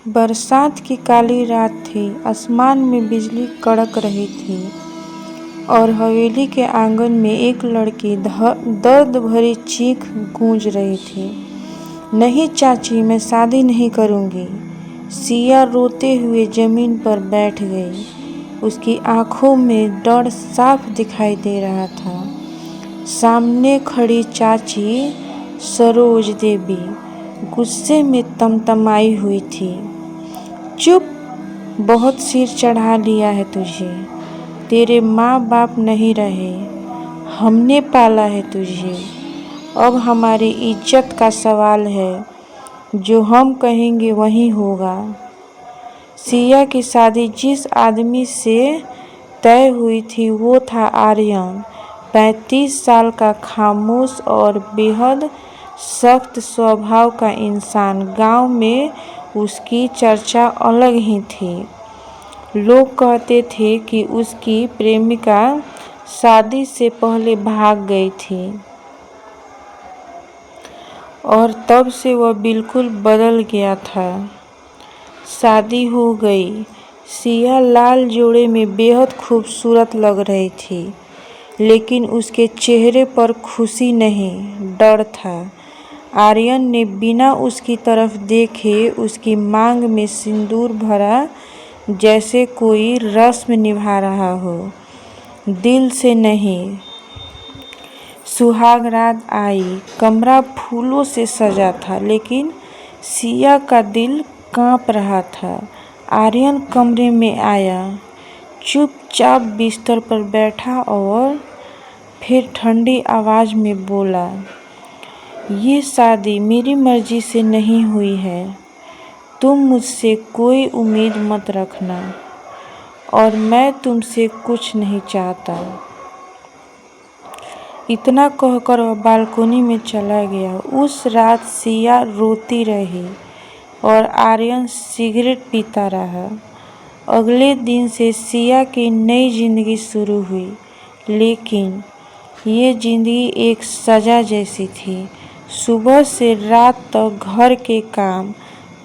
बरसात की काली रात थी। आसमान में बिजली कड़क रही थी और हवेली के आंगन में एक लड़की दर्द भरी चीख गूंज रही थी। नहीं चाची, मैं शादी नहीं करूंगी। सिया रोते हुए जमीन पर बैठ गई। उसकी आंखों में डर साफ दिखाई दे रहा था। सामने खड़ी चाची सरोज देवी गुस्से में तमतमाई हुई थी। चुप, बहुत सिर चढ़ा लिया है तुझे। तेरे माँ बाप नहीं रहे, हमने पाला है तुझे। अब हमारी इज्जत का सवाल है, जो हम कहेंगे वही होगा। सिया की शादी जिस आदमी से तय हुई थी वो था आर्यन, 35 साल का, खामोश और बेहद सख्त स्वभाव का इंसान। गांव में उसकी चर्चा अलग ही थी। लोग कहते थे कि उसकी प्रेमिका शादी से पहले भाग गई थी और तब से वह बिल्कुल बदल गया था। शादी हो गई। सिया लाल जोड़े में बेहद खूबसूरत लग रही थी, लेकिन उसके चेहरे पर खुशी नहीं, डर था। आर्यन ने बिना उसकी तरफ देखे उसकी मांग में सिंदूर भरा, जैसे कोई रस्म निभा रहा हो, दिल से नहीं। सुहाग रात आई। कमरा फूलों से सजा था, लेकिन सिया का दिल कांप रहा था। आर्यन कमरे में आया, चुपचाप बिस्तर पर बैठा और फिर ठंडी आवाज में बोला, ये शादी मेरी मर्जी से नहीं हुई है। तुम मुझसे कोई उम्मीद मत रखना और मैं तुमसे कुछ नहीं चाहता। इतना कहकर वह बालकनी में चला गया। उस रात सिया रोती रही और आर्यन सिगरेट पीता रहा। अगले दिन से सिया की नई जिंदगी शुरू हुई, लेकिन ये जिंदगी एक सजा जैसी थी। सुबह से रात तक घर के काम,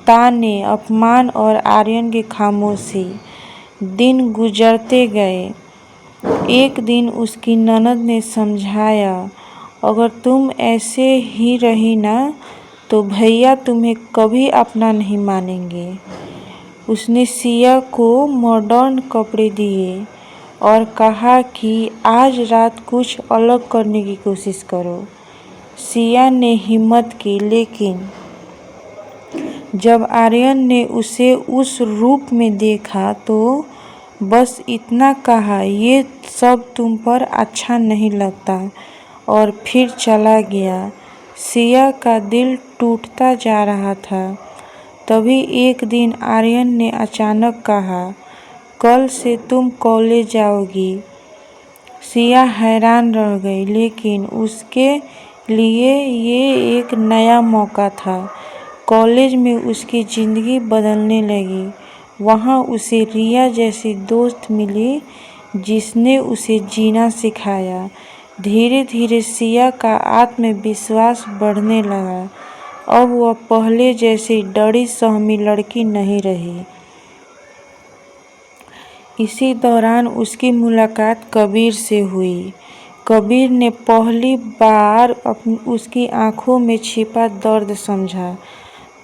ताने, अपमान और आर्यन की खामोशी। दिन गुजरते गए। एक दिन उसकी ननद ने समझाया, अगर तुम ऐसे ही रही ना तो भैया तुम्हें कभी अपना नहीं मानेंगे। उसने सिया को मॉडर्न कपड़े दिए और कहा कि आज रात कुछ अलग करने की कोशिश करो। सिया ने हिम्मत की, लेकिन जब आर्यन ने उसे उस रूप में देखा तो बस इतना कहा, ये सब तुम पर अच्छा नहीं लगता, और फिर चला गया। सिया का दिल टूटता जा रहा था। तभी एक दिन आर्यन ने अचानक कहा, कल से तुम कॉलेज जाओगी। सिया हैरान रह गई, लेकिन उसके लिए ये एक नया मौका था। कॉलेज में उसकी जिंदगी बदलने लगी। वहाँ उसे रिया जैसी दोस्त मिली, जिसने उसे जीना सिखाया। धीरे धीरे सिया का आत्मविश्वास बढ़ने लगा। अब वह पहले जैसी डरी सहमी लड़की नहीं रही। इसी दौरान उसकी मुलाकात कबीर से हुई। कबीर ने पहली बार उसकी आंखों में छिपा दर्द समझा।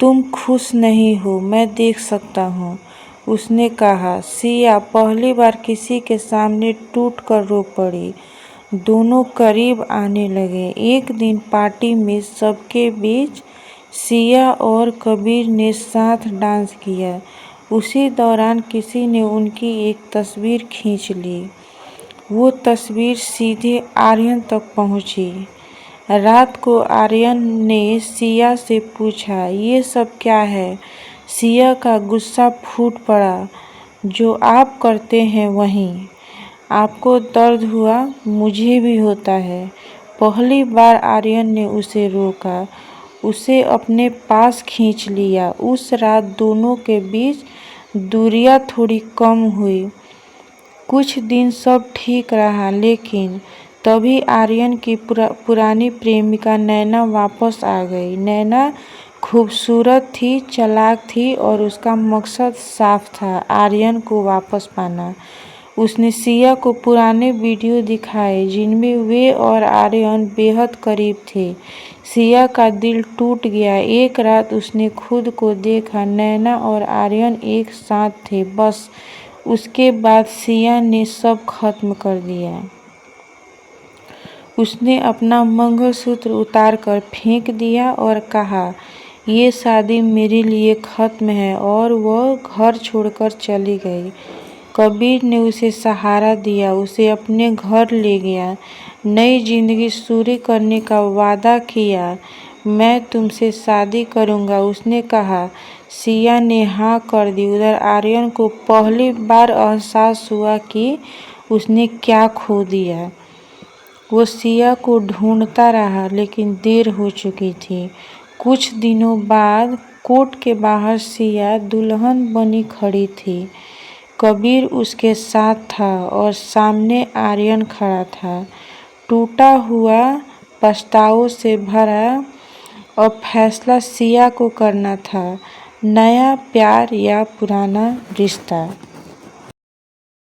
तुम खुश नहीं हो, मैं देख सकता हूँ, उसने कहा। सिया पहली बार किसी के सामने टूट कर रो पड़ी। दोनों करीब आने लगे। एक दिन पार्टी में सबके बीच सिया और कबीर ने साथ डांस किया। उसी दौरान किसी ने उनकी एक तस्वीर खींच ली। वो तस्वीर सीधे आर्यन तक पहुंची। रात को आर्यन ने सिया से पूछा, ये सब क्या है? सिया का गुस्सा फूट पड़ा। जो आप करते हैं वही। आपको दर्द हुआ, मुझे भी होता है। पहली बार आर्यन ने उसे रोका, उसे अपने पास खींच लिया। उस रात दोनों के बीच दूरियां थोड़ी कम हुई। कुछ दिन सब ठीक रहा, लेकिन तभी आर्यन की पुरानी प्रेमिका नैना वापस आ गई। नैना खूबसूरत थी, चालाक थी और उसका मकसद साफ था, आर्यन को वापस पाना। उसने सिया को पुराने वीडियो दिखाए जिनमें वे और आर्यन बेहद करीब थे। सिया का दिल टूट गया। एक रात उसने खुद को देखा, नैना और आर्यन एक साथ थे। बस उसके बाद सिया ने सब खत्म कर दिया। उसने अपना मंगलसूत्र उतारकर फेंक दिया और कहा, ये शादी मेरे लिए खत्म है, और वह घर छोड़कर चली गई। कबीर ने उसे सहारा दिया, उसे अपने घर ले गया, नई जिंदगी शुरू करने का वादा किया। मैं तुमसे शादी करूंगा, उसने कहा। सिया ने हाँ कर दी। उधर आर्यन को पहली बार एहसास हुआ कि उसने क्या खो दिया। वो सिया को ढूंढता रहा, लेकिन देर हो चुकी थी। कुछ दिनों बाद कोर्ट के बाहर सिया दुल्हन बनी खड़ी थी। कबीर उसके साथ था और सामने आर्यन खड़ा था, टूटा हुआ, पछतावों से भरा। अब फैसला सिया को करना था, नया प्यार या पुराना रिश्ता।